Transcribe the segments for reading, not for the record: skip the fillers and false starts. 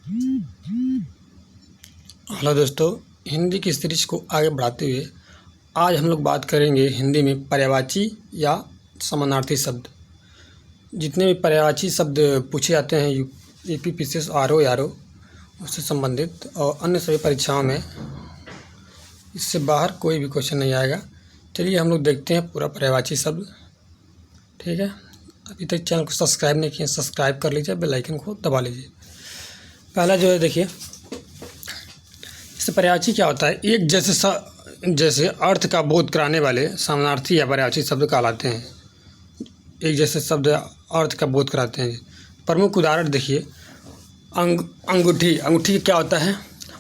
Hello दोस्तों, हिंदी की series को आगे बढ़ाते हुए आज हम लोग बात करेंगे हिंदी में पर्यायवाची या समानार्थी शब्द। जितने भी पर्यायवाची शब्द पूछे जाते हैं यूपी पीसीएस आरओ यारो उससे संबंधित और अन्य सभी परीक्षाओं में, इससे बाहर कोई भी क्वेश्चन नहीं आएगा। चलिए हम लोग देखते हैं पूरा पर्यायवाची शब्द। ठीक है, अभी तक चैनल को सब्सक्राइब नहीं किए, सब्सक्राइब कर लीजिए, बेल आइकन को दबा लीजिए। पहला जो है देखिए, इससे पर्यायवाची क्या होता है? एक जैसे अर्थ का बोध कराने वाले समानार्थी या पर्यायवाची शब्द कहलाते हैं। एक जैसे शब्द अर्थ का बोध कराते हैं। प्रमुख उदाहरण देखिए, अंगूठी। अंगूठी क्या होता है?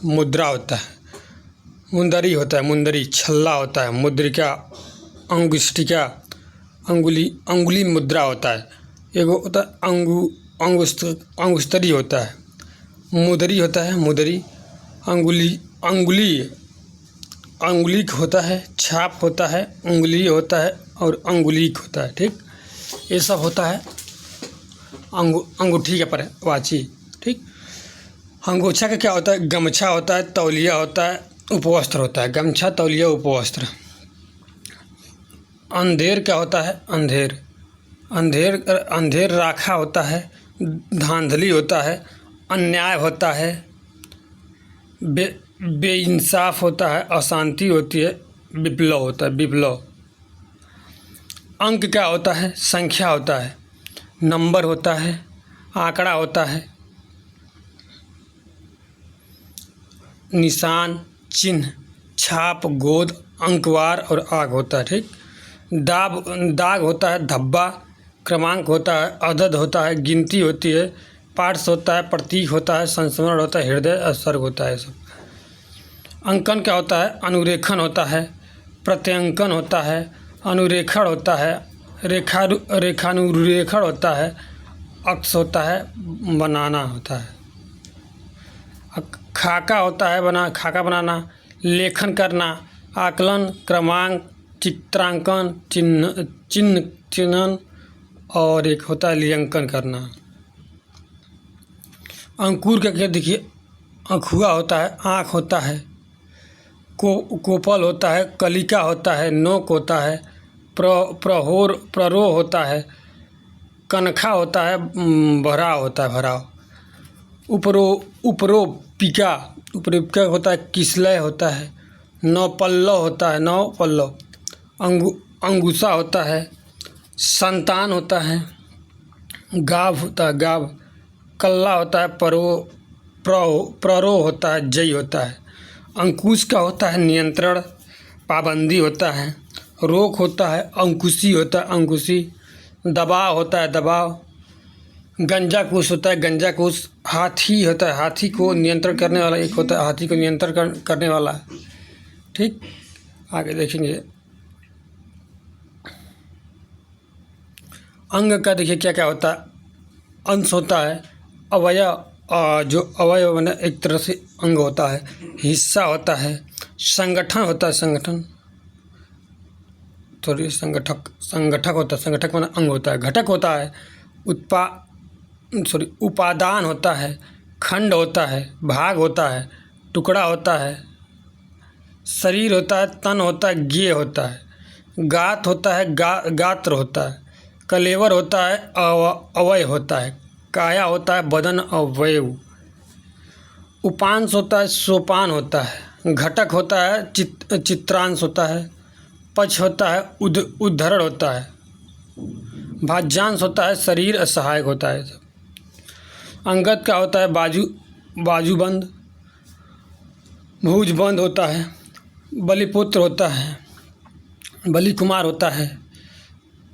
मुद्रा होता है। मुंदरी होता है, मुंदरी। छल्ला होता है, मुद्रिका। अंगुष्ठिका, अंगुली मुद्रा होता है। एगो होता है अंगुष्ठरी होता है। मुदरी होता है, मुदरी। अंगुलिक होता है। छाप होता है, उंगली होता है और अंगुलिक होता है। ठीक, ये सब होता है अंगूठी का पर्यायवाची। ठीक, अंगोछा का क्या होता है? गमछा होता है, तौलिया होता है, उपवस्त्र होता है। गमछा, तौलिया, उपवस्त्र। अंधेर क्या होता है? अंधेर राखा होता है, धांधली होता है, अन्याय होता है, बेइंसाफ होता है, अशांति होती है, विप्लव होता है, विप्लव। अंक क्या होता है? संख्या होता है, नंबर होता है, आंकड़ा होता है, निशान, चिन्ह, छाप, गोद, अंकवार और आग होता है। ठीक, दाग होता है, धब्बा। क्रमांक होता है, अदद होता है, गिनती होती है, पार्ट्स होता है, प्रतीक होता है, संस्मरण होता है, हृदय, सर्ग होता है। सब। अंकन क्या होता है? अनुरेखण होता है, प्रत्यंकन होता है, अनुरेखण होता है, रेखानुरेखण होता है, अक्ष होता है, बनाना होता है। खाका होता है, खाका बनाना, लेखन करना, आकलन, क्रमांक, चित्रांकन, चिन्हन और एक होता है लियांकन करना। अंकुर का क्या देखिए, अखुआ होता है, आँख होता है, कोपल होता है, कलिका होता है, नोक होता है, प्ररोह होता है, कनखा होता है, भराव होता है, भराव। उपरोपिका होता है, किसलय होता है, नौपल्लव होता है, नौपल्लव। अंगूसा होता है, संतान होता है, गाभ होता है, गाभ। कल्ला होता है, प्ररोह होता है, जय होता है। अंकुश का होता है नियंत्रण, पाबंदी होता है, रोक होता है, अंकुशी होता है, अंकुशी। दबाव होता है, दबाव। गंजाकुश होता है, गंजाकुश। हाथी होता है, हाथी को नियंत्रण करने वाला एक होता है, हाथी को नियंत्रण करने वाला। ठीक, आगे देखेंगे। अंग का देखिए क्या क्या होता है? अंश होता है, अवयव, जो अवयव बना एक तरह से अंग होता है, हिस्सा होता है, संगठन होता है, संगठन सॉरी संगठक होता है, संगठक बना अंग होता है, घटक होता है, उपादान होता है, खंड होता है, भाग होता है, टुकड़ा होता है, शरीर होता है, तन होता है, ज्ञेय होता है, गात होता है, गात्र होता है, कलेवर होता है, अवय होता है, काया होता है, बदन, अवयव। उपांश होता है, सोपान होता है, घटक होता है, चित्रांश होता है, पक्ष होता है, उद्धरण होता है, भाज्यांश होता है, शरीर, सहायक होता है। अंगत का होता है बाजूबंद, भुजबंद होता है, बलिपुत्र होता है, बलिकुमार होता है,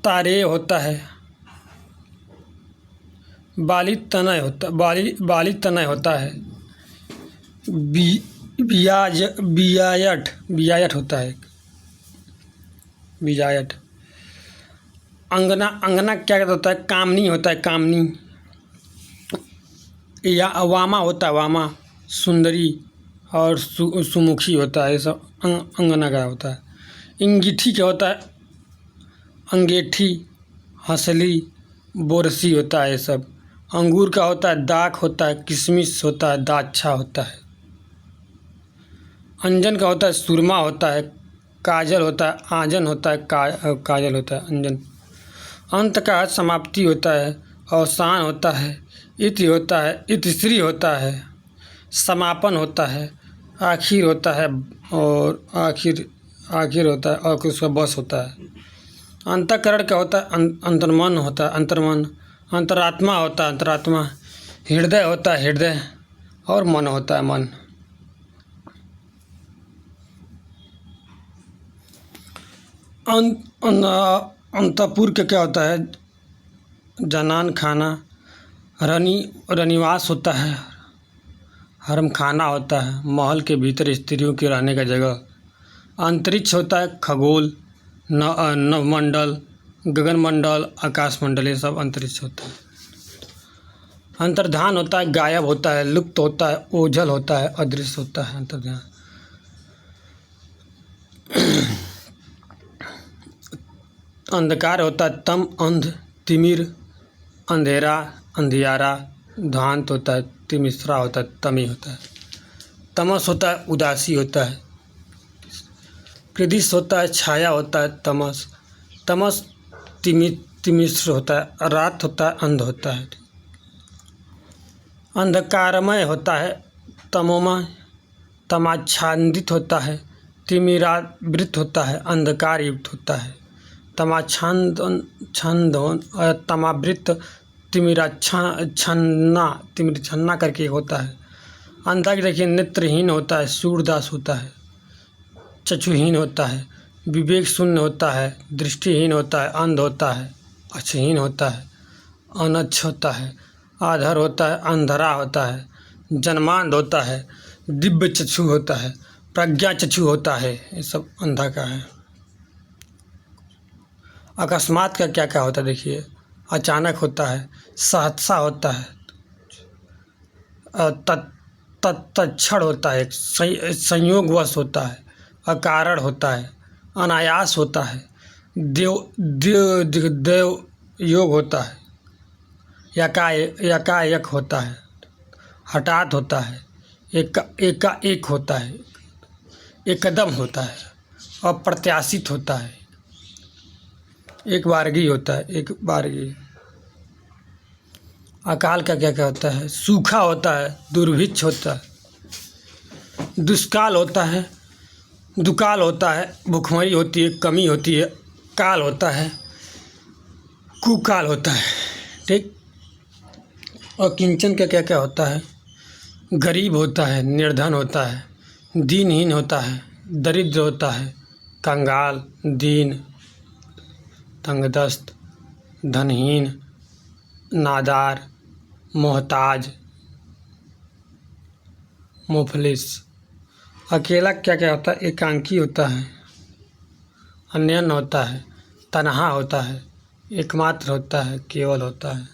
तारेय होता है, बाली तनय होता है, बियायट होता है, बिजायट। अंगना क्या होता है? कामनी होता है, कामनी। या वामा होता है, वामा, सुंदरी और सुमुखी होता है। ये सब अंगना का होता है। इंगीठी क्या होता है? अंगेठी, हंसली, बोरसी होता है। ये सब अंगूर का होता है दाख होता है, किशमिश होता है, दाच्छा होता है। अंजन का होता है सुरमा होता है, काजल होता है, आंजन होता है, काजल होता है, अंजन। अंत का समाप्ति होता है, अवसान होता है, इति होता है, इतिश्री होता है, समापन होता है, आखिर होता है और आखिर होता है और उसका बस होता है। अंतःकरण का होता है अंतर्मन होता है, अंतर्मन। अंतरात्मा होता है अंतरात्मा। हृदय होता है हृदय और मन होता है मन। अंतःपुर का क्या होता है? जनान खाना। रनिवास होता है, हरम खाना होता है, महल के भीतर स्त्रियों के रहने का जगह। अंतरिक्ष होता है खगोल, नवमंडल, गगनमंडल, आकाशमंडल, ये सब अंतरिक्ष होता है। अंतर्धान होता है गायब होता है, लुप्त होता है, ओझल होता है, अदृश्य होता है अंतर्धान। अंधकार होता है तम, अंध, तिमिर, अंधेरा, अंधियारा। ध्वांत होता है तिमिश्रा होता है, तमी होता है। तमस होता है उदासी होता है। प्रदिश होता है छाया होता है, तमस। तमस तिमिश्र होता है। रात होता है अंध होता है। अंधकारमय होता है तमोमय। तमाच्छादित होता है, तिमिरावृत होता है, अंधकार युक्त होता है। तमावृत, तिमिरच्छन्ना करके होता है। अंधा देखिए नेत्रहीन होता है, सूरदास होता है। चक्षुहीन होता है, विवेक शून्य होता है, दृष्टिहीन होता है, अंध होता है, अक्षहीन होता है, अनक्ष होता है, आधर होता है, अंधरा होता है, जन्मांध होता है, दिव्य चक्षु होता है, प्रज्ञा चक्षु होता है। ये सब अंधा का है। अकस्मात का क्या क्या होता है देखिए? अचानक होता है, सहसा होता है, तत्क्षण होता है, संयोगवश होता है, अकारण होता है, अनायास होता है, देव योग होता है, यकायक होता है, हठात होता है, एकाएक होता है, एकदम होता है, अप्रत्याशित होता है, एक बारगी होता है, एक बारगी। अकाल का क्या क्या होता है? सूखा होता है, दुर्भिक्ष होता है, दुष्काल होता है, दुकाल होता है, भुखमरी होती है, कमी होती है, काल होता है, कुकाल होता है। ठीक। और किंचन का क्या क्या होता है? गरीब होता है, निर्धन होता है, दीनहीन होता है, दरिद्र होता है, कंगाल, दीन, तंगदस्त, धनहीन, नादार, मोहताज, मुफलिस। अकेला क्या क्या होता है? एकांकी होता है, अन्यन होता है, तन्हा होता है, एकमात्र होता है, केवल होता है।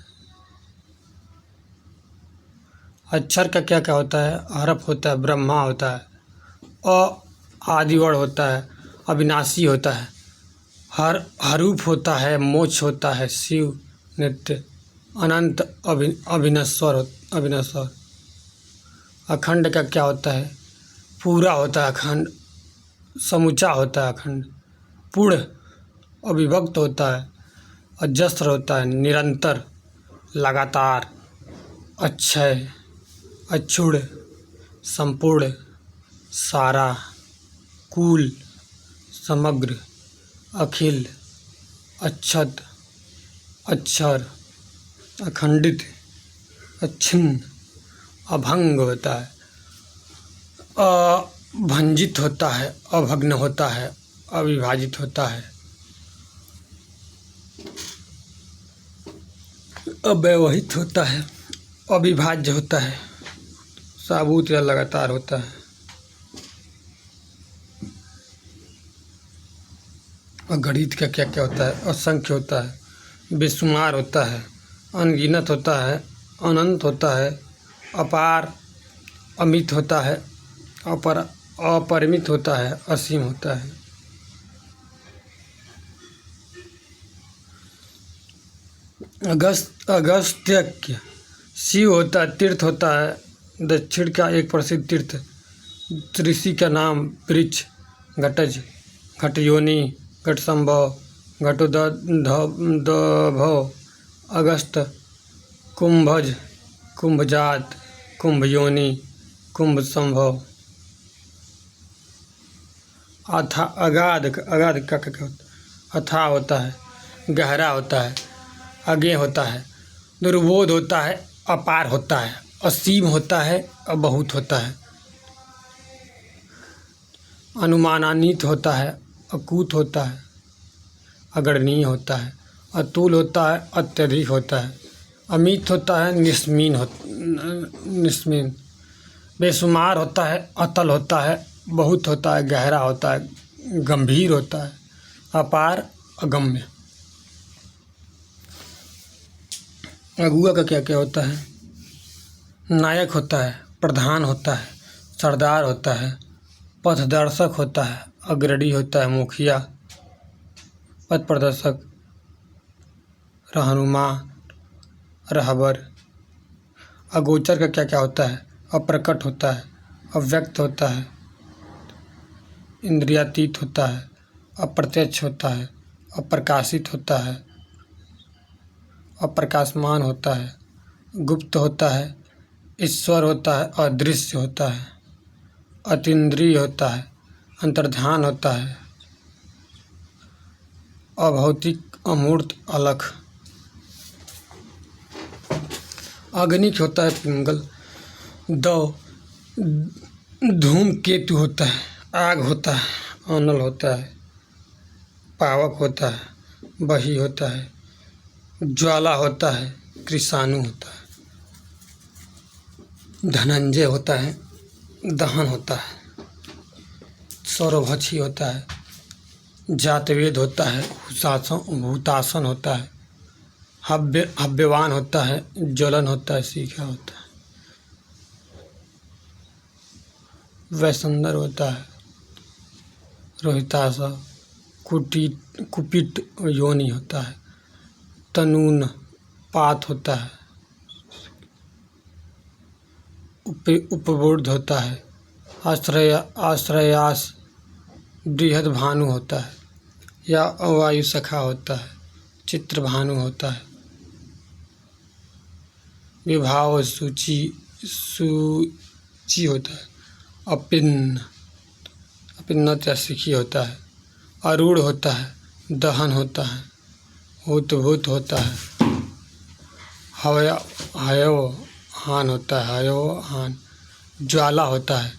अक्षर का क्या क्या होता है? हरफ होता है, ब्रह्मा होता है, आदिवर्ण होता है, अविनाशी होता है, हरूप होता है, मोक्ष होता है, शिव, नित्य, अनंत, अविनश्वर। अखंड का क्या होता है? पूरा होता है अखंड, समूचा होता है अखंड, पूर्ण, अविभक्त होता है, अजस्र होता है, निरंतर, लगातार, अक्षय, अक्षुण, संपूर्ण, सारा, कुल, समग्र, अखिल, अक्षत, अक्षर, अखंडित, अच्छिन्न, अभंग होता है, अभंजित होता है, अभग्न होता है, अविभाजित होता है, अव्यवहित होता है, अविभाज्य होता है, साबूत या लगातार होता है। अगणित का क्या क्या होता है? असंख्य होता है, बेशुमार होता है, अनगिनत होता है, अनंत होता है, अपार, अमित होता है, अपरिमित होता है, असीम होता है। अगस्त्य शिव होता है, तीर्थ होता है। दक्षिण का एक प्रसिद्ध तीर्थ, ऋषि का नाम वृक्ष, घटज, घटयोनि, घटसंभव, घटोदभव, अगस्त, कुंभज, कुंभजात, कुंभयोनि, कुंभ संभव। अगाध, अगाध का क्या होता है? अथाह होता है, गहरा होता है, अज्ञेय होता है, दुर्बोध होता है, अपार होता है, असीम होता है, अबहुत होता है, अनुमानान्वित होता है, अकूत होता है, अगणनीय होता है, अतुल होता है, अत्यधिक होता है, अमित होता है, निस्मीन, बेशुमार होता है, अतल होता है, बहुत होता है, गहरा होता है, गंभीर होता है, अपार, अगम्य। अगुआ का क्या क्या होता है? नायक होता है, प्रधान होता है, सरदार होता है, पथदर्शक होता है, अग्रणी होता है, मुखिया, पथ प्रदर्शक, रहनुमा, रहबर। अगोचर का क्या क्या होता है? अप्रकट होता है, अव्यक्त होता है, इंद्रियातीत होता है, अप्रत्यक्ष होता है, अप्रकाशित होता है, अप्रकाशमान होता है, गुप्त होता है, ईश्वर होता है, अदृश्य होता है, अतीन्द्रिय होता है, अंतर्ध्यान होता है, अभौतिक, अमूर्त, अलख। अग्निक होता है पिंगल, धूमकेतु होता है, आग होता है, अनल होता है, पावक होता है, बही होता है, ज्वाला होता है, कृषाणु होता है, धनंजय होता है, दहन होता है, सौरभक्षी होता है, जातवेद होता है, भूतासन होता है, हव्यवान होता है, ज्वलन होता है, सीखा होता है, वैसंदर होता है, रोहितासा, कुपित योनि होता है, तनून, पात होता है, उपबोध होता है, आश्रयास, बृहद भानु होता है, या वायु सखा होता है, चित्र भानु होता है, विभाव, सूची होता है, अपिन्नत या सिखी होता है, अरूढ़ होता है, दहन होता है, भूत होता है, हयवहान होता है, हयवहान, ज्वाला होता है,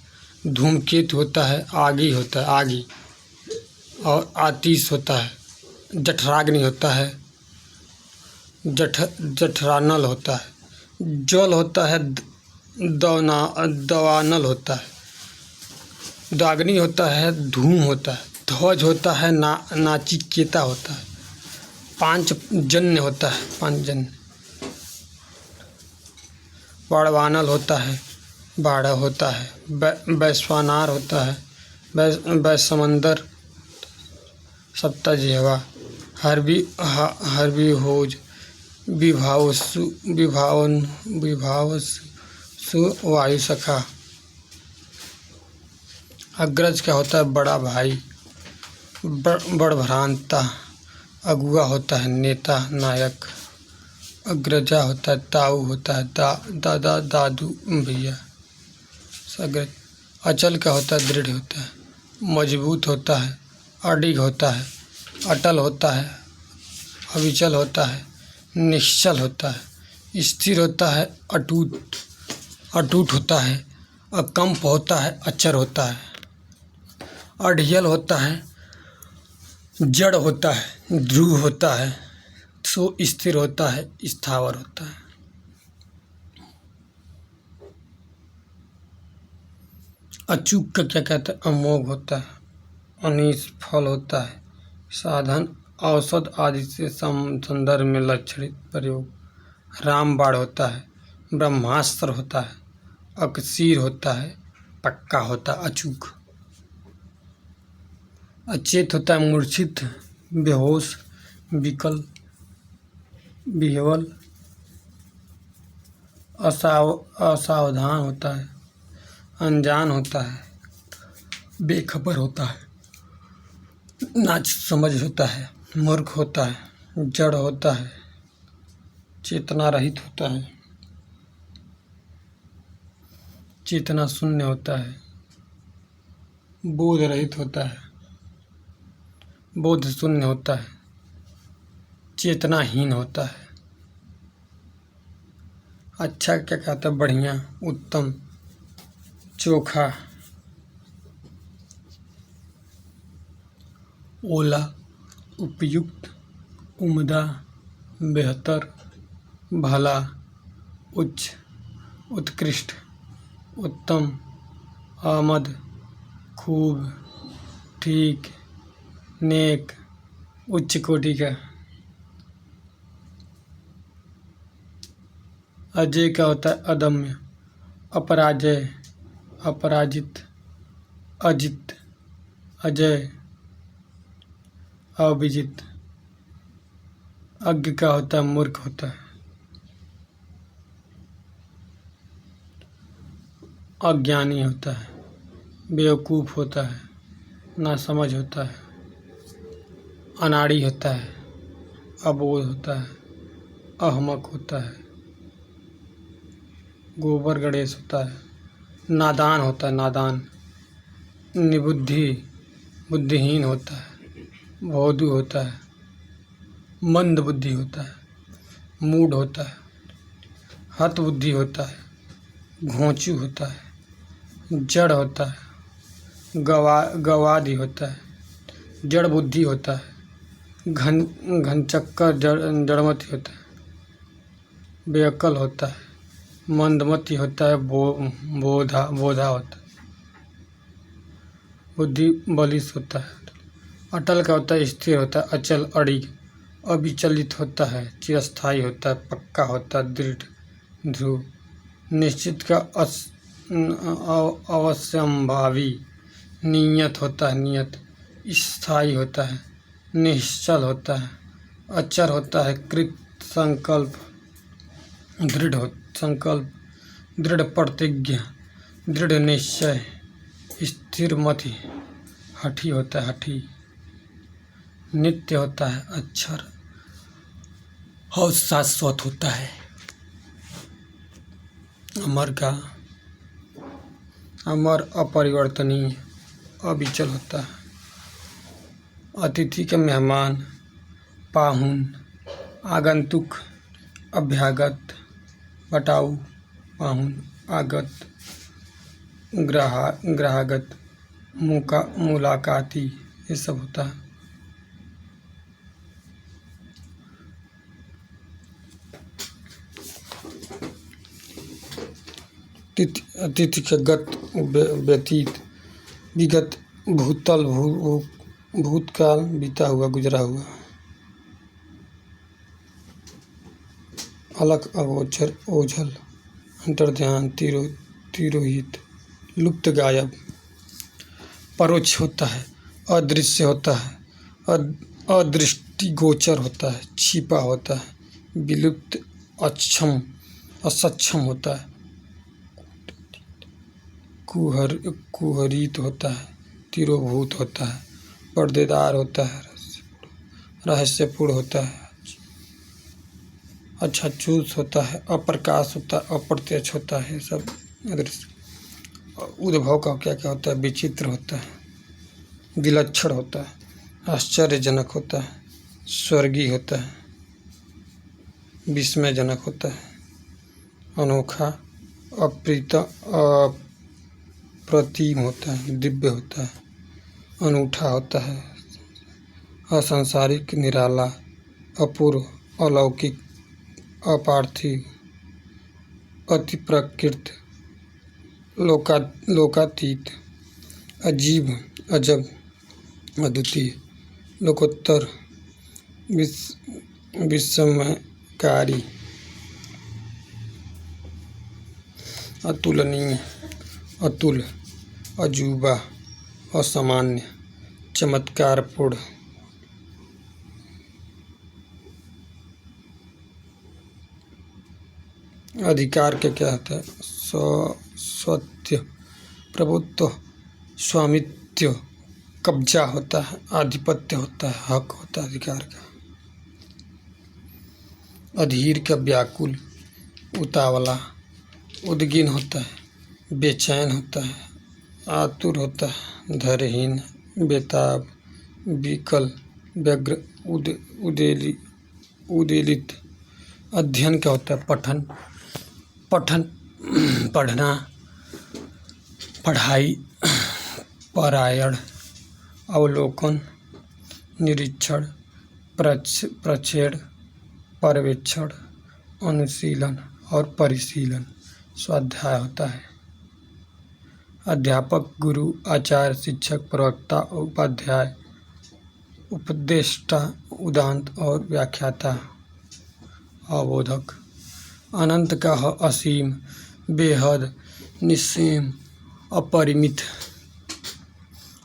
धूमकेतु होता है, आगी होता है, आगी, और आतिश होता है, जठराग्नि होता है, जठरानल होता है, जल होता है, दवानल होता है, दाग्नि होता है, धूम होता है, ध्वज होता है, नाचिकेता होता है, पांचजन्य होता है, पांचजन्य, बाड़वानल होता है, बाड़ा होता है, वैश्वानार होता है, वैश्वमंदर, सप्तजिह्वा, हर्बिभोज, विभावसु, वायु सखा। अग्रज क्या होता है? बड़ा भाई, बड़भ्रांता। अगुआ होता है नेता, नायक। अग्रजा होता है ताऊ होता है, दादा, दादू, भैया। अग्रज। अचल का होता है दृढ़ होता है, मजबूत होता है, अडिग होता है, अटल होता है, अविचल होता है, निश्चल होता है, स्थिर होता है, अटूट होता है, अकंप होता है, अचर होता है, अढ़ियल होता है, जड़ होता है, ध्रुव होता है, सो स्थिर होता है, स्थावर होता है। अचूक का क्या कहता है? अमोघ होता है, अनीस फल होता है, साधन, औषध आदि से संदर्भ में लक्षणित प्रयोग। रामबाण होता है, ब्रह्मास्त्र होता है, अकसीर होता है, पक्का होता है, अचूक। अचेत होता है मूर्छित, बेहोश, विकल, विह्वल, असावधान होता है, अनजान होता है, बेखबर होता है, नाच समझ होता है, मूर्ख होता है, जड़ होता है, चेतना रहित होता है, चेतना शून्य होता है, बोध रहित होता है, बोध शून्य होता है, चेतनाहीन होता है। अच्छा क्या कहता है? बढ़िया, उत्तम, चोखा, ओला, उपयुक्त, उम्दा, बेहतर, भला, उच्च, उत्कृष्ट, उत्तम, आमद, खूब, ठीक, नेक, उच्च कोटि का। अजय क्या होता है? अदम्य, अपराजय, अपराजित, अजित, अजय, अविजित। अज्ञ का होता है? मूर्ख होता है, अज्ञानी होता है, बेवकूफ़ होता है, नासमझ होता है, अनाड़ी होता है, अबोध होता है, अहमक होता है, गोबर गणेश होता है, नादान होता है, नादान, निबुद्धि, बुद्धिहीन होता है, भोदू होता है, मंद बुद्धि होता है, मूढ़ होता है, हत बुद्धि होता है, घोंचू होता है, जड़ होता है, गवादी होता है, जड़ बुद्धि होता है, घनचक्कर जड़मति होता है, बेअक्ल होता है, मंदमति होता है, बोधा होता है, बुद्धि बलिष्ठ होता है। अटल का होता है? स्थिर होता है, अचल, अड़ी, अविचलित होता है, चिरस्थायी होता है, पक्का होता है, दृढ़, ध्रुव। निश्चित का अवश्यंभावी, नियत होता है, नियत, स्थायी होता है, निश्चल होता है, अचर होता है, कृत, संकल्प, दृढ़ संकल्प, दृढ़ प्रतिज्ञा, दृढ़ निश्चय, स्थिर मति, हठी होता है, हठी, नित्य होता है, अक्षर, और शाश्वत होता है। अमर का अमर, अपरिवर्तनीय, अविचल होता है। अतिथि का मेहमान, पाहुन, आगंतुक, अभ्यागत, बटाऊ, पाहुन, आगत, ग्राहगत, मुलाकाती, ये सब होता है। अतिथि का गत, व्यतीत, विगत, भूतल, भूतकाल, बीता हुआ, गुजरा हुआ। अलग, अगोचर, ओझल, अंतर्ध्यान, तिरोहित, लुप्त, गायब। परोक्ष होता है, अदृश्य होता है, अदृष्टिगोचर होता है, छिपा होता है, विलुप्त, अक्षम, असक्षम होता है, कुहरित होता है, तिरोभूत होता है, पर्देदार होता है, रहस्यपूर्ण होता है, अच्छा चूस होता है, अप्रकाश होता है, अप्रत्यक्ष होता है, सब अदृश्य। उद्भव का क्या क्या होता है? विचित्र होता है, विलक्षण होता है, आश्चर्यजनक होता है, स्वर्गीय होता है, विस्मयजनक होता है, अनोखा, अप्रतिम होता है, दिव्य होता है, अनूठा होता है, असंसारिक, निराला, अपूर्व, अलौकिक, अपार्थिव, अति प्रकृत, लोकातीत, अजीब, अजब, अद्वितीय, लोकोत्तर, विस्मयकारी, अतुलनीय, अतुल, अजूबा, असामान्य, चमत्कारपूर्ण। अधिकार के क्या होता है? स्वत्व, प्रभुत्व, स्वामित्व, कब्जा होता है, आधिपत्य होता है, हक होता है अधिकार का। अधीर का व्याकुल, उतावला, उद्गिन होता है, बेचैन होता है, आतुर होता है, धैर्यहीन, बेताब, विकल, व्यग्र, उदेलित। अध्ययन क्या होता है? पठन, पढ़ना, पढ़ाई, पारायण, अवलोकन, निरीक्षण, प्रक्षेपण, पर्यवेक्षण, अनुशीलन और परिशीलन। स्वाध्याय होता है। अध्यापक, गुरु, आचार्य, शिक्षक, प्रवक्ता, उपाध्याय, उपदेष्टा, उदांत और व्याख्याता, अवबोधक। अनंत का असीम, बेहद, निस्सीम, अपरिमित,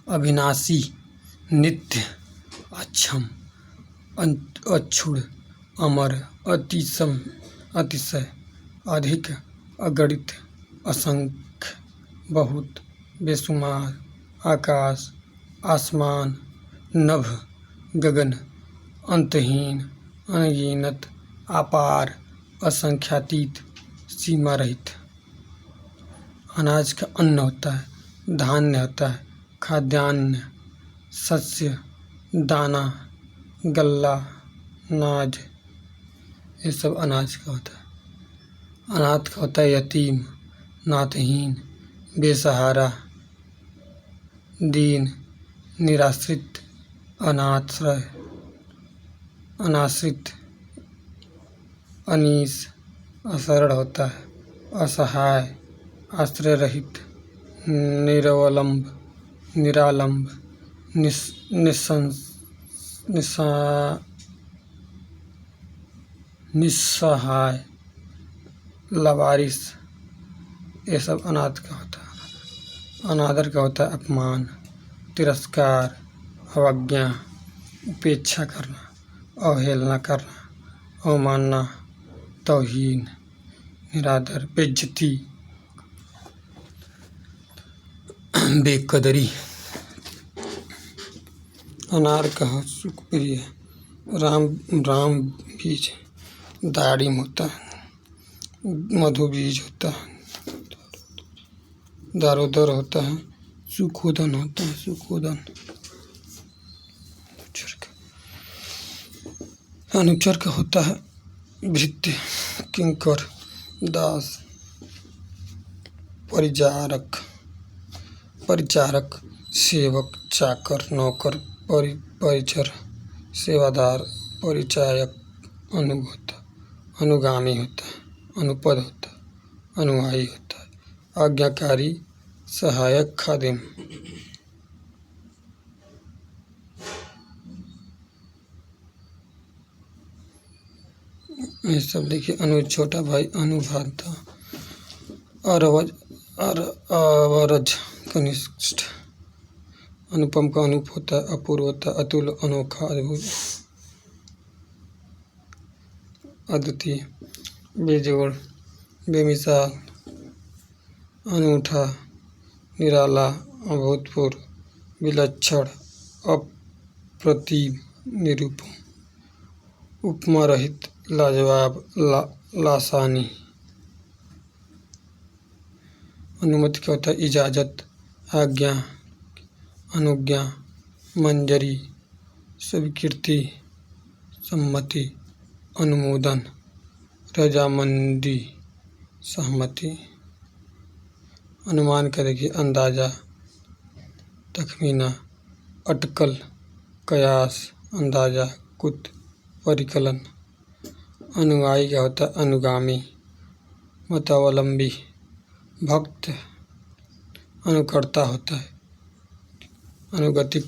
अविनाशी, नित्य, अक्षम, अक्षुण, अमर, अतिशय, अधिक, अगणित, असंख्य, बहुत, बेशुमार, आकाश, आसमान, नभ, गगन, अंतहीन, अनगिनत, अपार, असंख्यातीत, सीमा रहित। अनाज का अन्न होता है, धान्य होता है, खाद्यान्न, शस्य, दाना, गल्ला, नाज, ये सब अनाज का होता है। अनाथ का होता है यतीम, नाथहीन, बेसहारा, दीन, निराश्रित, अनाश्रय, अनाश्रित, अनीश, अशरण होता है, असहाय, आश्रय रहित, निरवलंब, निरालंब, निस्सहाय, लावारिस, ये सब अनाथ का होता है। अनादर का होता है अपमान, तिरस्कार, अवज्ञा, उपेक्षा करना, अवहेलना करना, अवमानना, तौहीन, निरादर, बेइज्जती, बेकदरी। अनार का सुखप्रिय, राम बीज, दाड़िम होता है, मधु बीज होता है, दारोदर होता है, सुखोदन होता है, सुखोदन। अनुचर का होता है भृत्य, किंकर, दास, परिचारक, सेवक, चाकर, नौकर, परिचर, सेवादार, परिचायक, अनुगत, अनुगामी होता है, अनुपद होता है, अनुयायी होता है, आज्ञाकारी, सहायक, खादिम। ये सब देखिए। छोटा भाई अनुभाता, अवरज, कनिष्ठ, अनुपम का अनूप होता है, अपूर्व होता है, अतुल, अनोखा, अद्भुत, अद्वितीय, बेजोड़, बेमिसाल, अनूठा, निराला, अभूतपूर्व, विलक्षण, अप्रतिम, निरूपम, उपमा रहित, लाजवाब, लासानी। अनुमति क्या होता है? इजाज़त, आज्ञा, अनुज्ञा, मंजरी, स्वीकृति, सम्मति, अनुमोदन, रजामंदी, सहमति। अनुमान का देखिए अंदाजा, तखमीना, अटकल, कयास, अंदाजा, कुत, परिकलन। अनुयायी क्या होता है? अनुगामी, मतावलंबी, भक्त, अनुकर्ता होता है, अनुगतिक,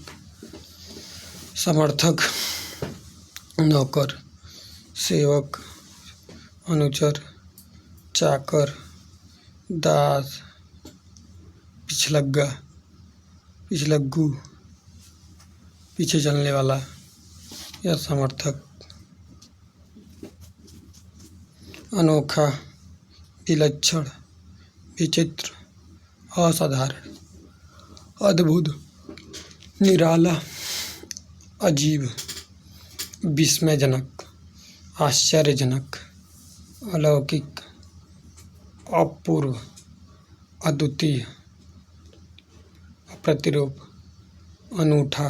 समर्थक, नौकर, सेवक, अनुचर, चाकर, दास, पिछलग्गा, पिछलग्गू, पीछे चलने वाला या समर्थक। अनोखा, विलक्षण, विचित्र, असाधारण, अद्भुत, निराला, अजीब, विस्मयजनक, आश्चर्यजनक, अलौकिक, अपूर्व, अद्वितीय, अप्रतिरूप, अनूठा,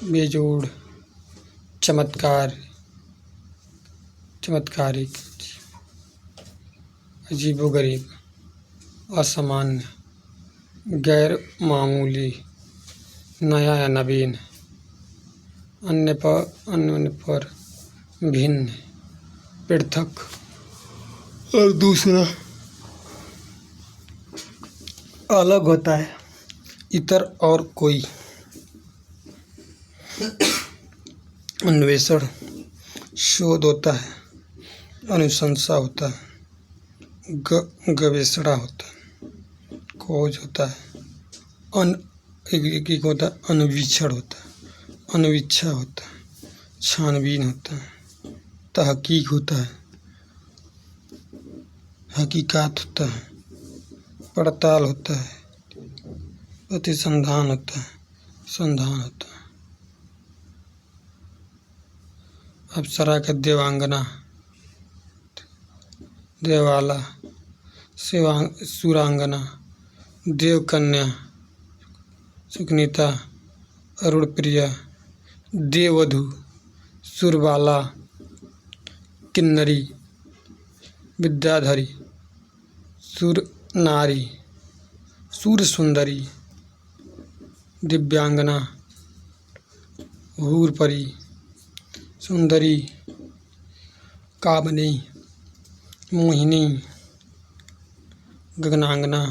बेजोड़, चमत्कारिक, अजीबोगरीब, असामान्य, गैर मामूली, नया या नवीन, अन्य पर भिन्न, पृथक और दूसरा, अलग होता है, इतर और कोई, अन्वेषण, शोध होता है, अनुशंसा होता है, गवेषणा होता है, खोज होता है, एक होता है अन्वीक्षण होता है, अन्वीक्षा होता है, छानबीन होता है, तहकीक होता है, हकीकात होता है, पड़ताल होता है, प्रतिसंधान होता है, संधान होता है। अप्सरा का देवांगना, देवाला, सुरांगना, देवकन्या, सुकनीता, अरुणप्रिया, देववधू, सुरबाला, किन्नरी, विद्याधरी, सुरनारी, सूरसुंदरी, दिव्यांगना, हूरपरी, सुंदरी, कामनी, मोहिनी, गगनांगना,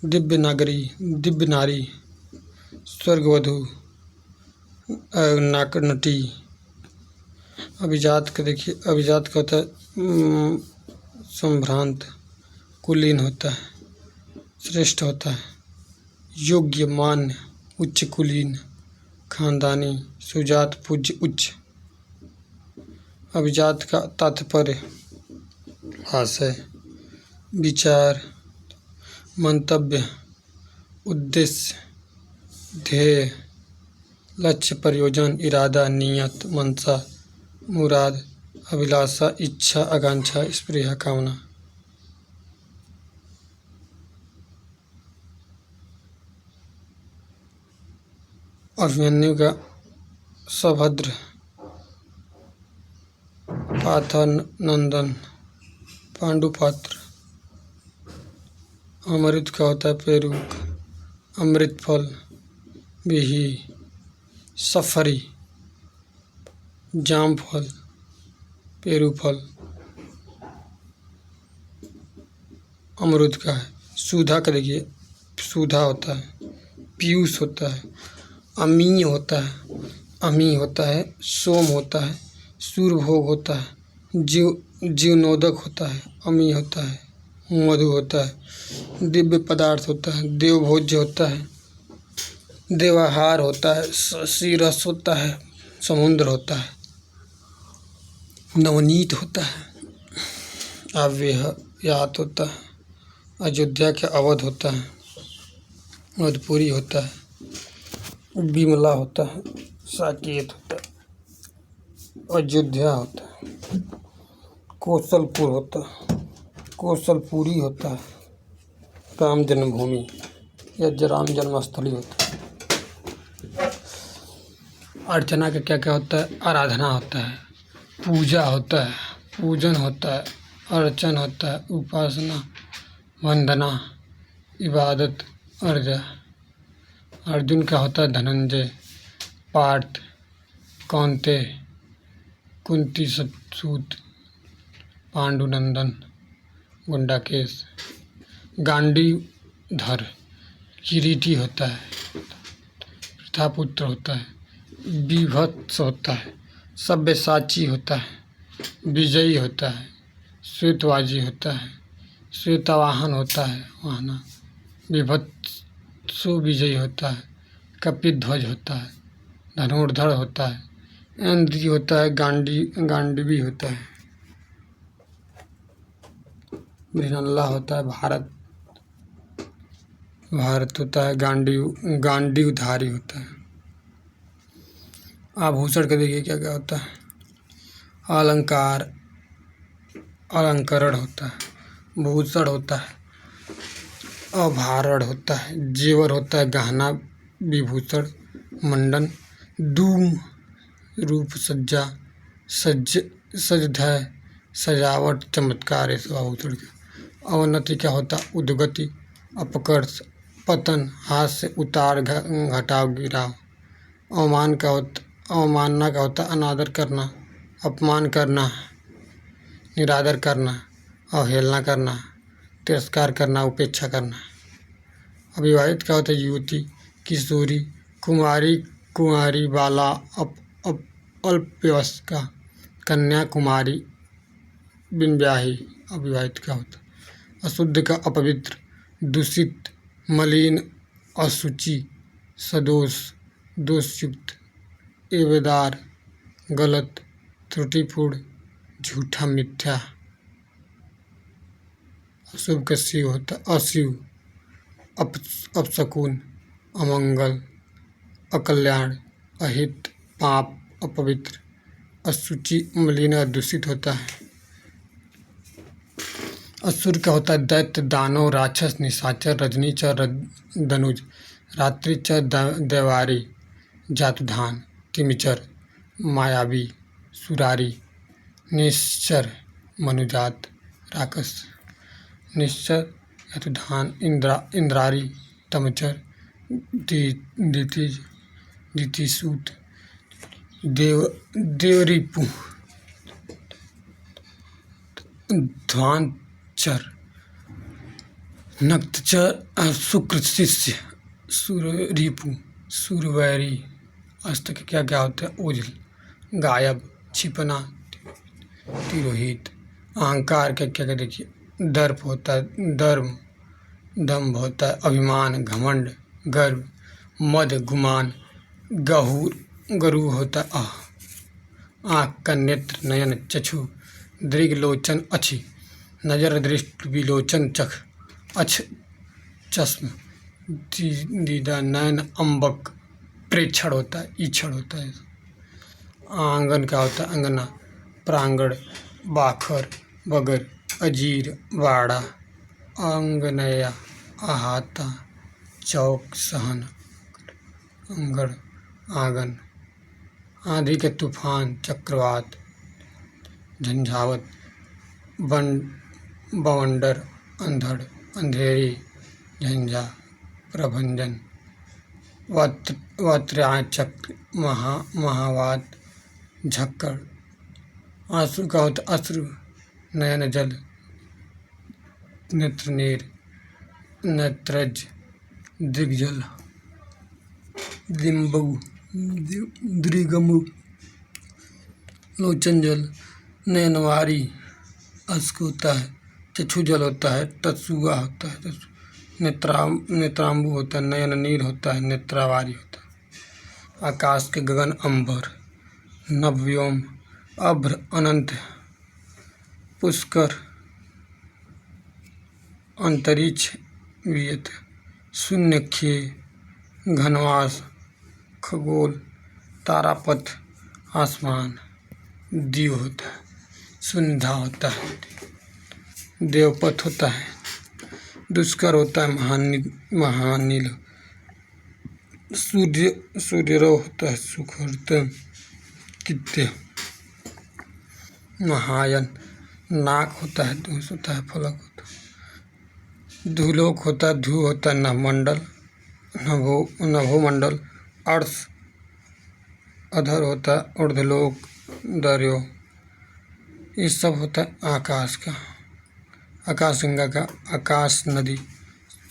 दिव्य नारी, स्वर्गवधू, नाकनटी। अभिजात का देखिए, अभिजात का होता है संभ्रांत, कुलीन होता है, श्रेष्ठ होता है, योग्य, मान्य, उच्च कुलीन, खानदानी, सुजात, पूज्य, उच्च। अभिजात का तात्पर्य, आशय, विचार, मंतव्य, उद्देश्य, ध्येय, लक्ष्य, प्रयोजन, इरादा, नियत, मंशा, मुराद, अभिलाषा, इच्छा, आकांक्षा, स्पृहा, कामना। अभिमन्यु का सभद्र, पाथानंदन, पांडुपात्र। अमृत का होता है पेरूक, अमृतफल, बिही, सफरी, जामफल, पेरूफल। अमरुद का है। सुधा का देखिए, सुधा होता है, पीयूष होता है, अमी होता है, सोम होता है, सूर्यभोग होता है, जीवनोदक होता है, अमी होता है, मधु होता है, दिव्य पदार्थ होता है, देवभोज्य होता है, देवाहार होता है, शीरस होता है, समुद्र होता है, नवनीत होता है, अव्ययात होता है, अयोध्या के अवध होता है, मधुपुरी होता है, बिमला होता है, साकेत होता है, अयोध्या होता है, कौशलपुर होता है, कौशलपुरी होता है, राम जन्मभूमि या राम जन्मस्थली होता है। अर्चना का क्या क्या होता है? आराधना होता है, पूजा होता है, पूजन होता है, अर्चन होता है, उपासना, वंदना, इबादत, अर्जा। अर्जुन का होता है धनंजय, पार्थ, कौन्तेय, कुंती सूत, पांडुनंदन, गुंडाकेश। गांडीवधर, किरीटी होता है, प्रथापुत्र होता है, विभत्स होता है, सब्यसाची होता है, विजयी होता है, श्वेतवाजी होता है, श्वेतवाहन होता है, वाहना, विभत्सो विजयी होता है, कपिध्वज होता है, धनुर्धर होता है, इंद्री होता है, गांडीवी होता है। मृणल्ला होता है भारत, भारत होता है गांडीवधारी होता है। आभूषण का देखिए क्या क्या होता है। अलंकार, अलंकरण होता है। भूषण होता है, आभरण होता है। जेवर होता है, गहना विभूषण मंडन। धूम, रूप सज्जा, सजधय, सजावट चमत्कार, इस आभूषण का। अवनति क्या होता है, उद्गति, अपकर्ष, पतन, हाथ से उतार घटाव गिराव। अवमानना का होता है अनादर करना, अपमान करना, निरादर करना, अवहेलना करना, तिरस्कार करना, उपेक्षा करना। अविवाहित का होता है युवती, किशोरी, कुमारी, कुंवारी, बाला, अल्पवयस्का, कन्या, कुमारी, बिन ब्याही। अविवाहित का होता है। अशुद्ध का अपवित्र, दूषित, मलिन, अशुचि, सदोष, दोषयुक्त, एवेदार, गलत, त्रुटिपूर्ण, झूठा, मिथ्या। अशुभ का शिव होता है अशिव, अपशकुन, अमंगल, अकल्याण, अहित, पाप, अपवित्र, अशुचि, मलिन, दूषित होता है। असुर का होता है दैत्य, दानव, राक्षस, निशाचर, रजनी च दनुज, रात्रि च देवारी, जातुधान, तिमिचर, मायावी, सुरारी, निश्चर, मनुजात, राक्षस। निश्चर जातुधान, इंद्रारी, तमचर, दितिज, दितिसूत, देवरिपु, ध्वांचर, नक्तचर, शुक्र शिष्य, सूर्यरिपु, सूर्यवैरी। अष्ट के क्या क्या होता है, ओझल, गायब, छिपना, तिरोहित। अहंकार के क्या क्या देखिए, दर्प होता है धर्म, दम्भ होता है अभिमान, घमंड, गर्व, मद, गुमान, गरू होता है आँख का नेत्र, नयन, चक्षु, दृग, लोचन, अच्छी, नजर, दृष्टि, विलोचन, चख, अच्छ, चश्म, दीदा, नयन, अम्बक, प्रेक्षण होता है, ईक्षण होता है। आंगन का होता है अंगना, प्रांगण, बाखर, बगर, अजीर, बाड़ा, अंगनया, अहाता, चौक, सहन, अंगड़, आंगन। आंधी के तूफान, चक्रवात, झंझावत, बवंडर, अंधड़, अंधेरी, झंझा, प्रभंजन। वज्राचक्र, महावात, झक्कड़। आंसू का होता अश्रु, नयन जल, नेत्रनेर, नेत्रज, दिग्जल, दिम्बु, दृगमु, लोचन जल, नयनवारी, अश्क होता है। चक्षु जल होता है, तत्सुआ होता है, नेत्रांबु होता है, नयन नीर होता है, नेत्रावारी होता है। आकाश के गगन, अंबर, नभव्योम, अभ्र, अनंत, पुष्कर, अंतरिक्ष, वियत, शून्य, खे, घनवास, खगोल, तारापथ, आसमान, दीव होता है। सुनिधा होता है, देवपथ होता है, दुष्कर होता है, महानील, सूर्यरो होता है, सुखर्त, कित्य, महायन, नाक होता है, दूस होता है, फलक होता है। धूलोक होता है, धू होता है, नभमंडल, नभोमंडल, अर्थ, अधर होता है, ऊर्ध्वलोक, दर्यो। ये सब होता है आकाश का। आकाशगंगा का, आकाश नदी,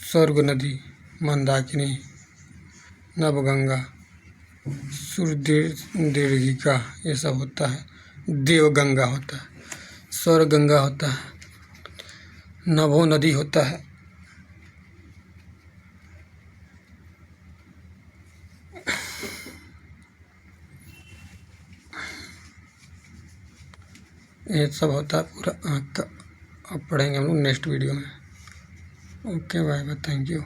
स्वर्ग नदी, मंदाकिनी, नवगंगा, सूर्यदीर्घिका, ये सब होता है। देवगंगा होता है, स्वर्ग गंगा होता है, नभो नदी होता है, ये सब होता है पूरा आँख का अब पढ़ेंगे हम लोग नेक्स्ट वीडियो में। Okay bye bye, thank you.